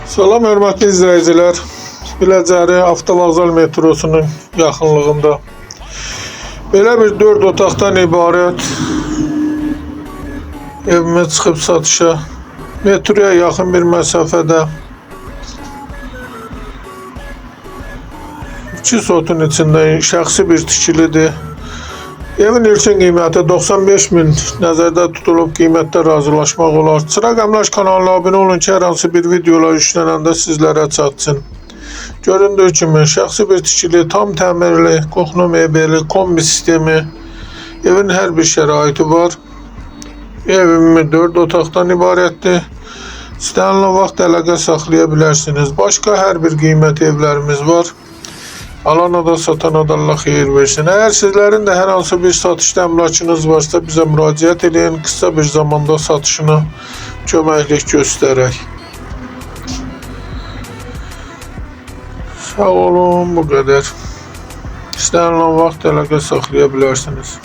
Salam hörmətli izləyicilər. Biləcəri Avtovağzal metrosunun yaxınlığında belə bir 4 otaqdan ibarət evimə çıxıb satışa. Metroya yaxın bir məsafədə 2 sotun içində şəxsi bir tikilidir. Evin ilkin qiyməti 95.000 nəzərdə tutulub, qiymətdə razılaşmaq olar. Çıraq Əmlak kanalına abunə olun ki, hər hansı bir videolar yüklənəndə sizlərə çatsın. Göründüyü kimi şəxsi bir tikili, tam təmirli, qoxnu mebeli, kombi sistemi, evin hər bir şəraiti var. Evim 4 otaqdan ibarətdir. İstənilən vaxt əlaqə saxlaya bilərsiniz. Başqa hər bir qiymət evlərimiz var. Alana da satana da Allah xeyir versin. Eğer sizlerin de hər hansı bir satışda əmlakınız varsa bizə müraciət edin. Kısa bir zamanda satışına köməklik göstərək. Sağ olun, bu qədər. İstənilən vaxt əlaqə saxlaya bilərsiniz.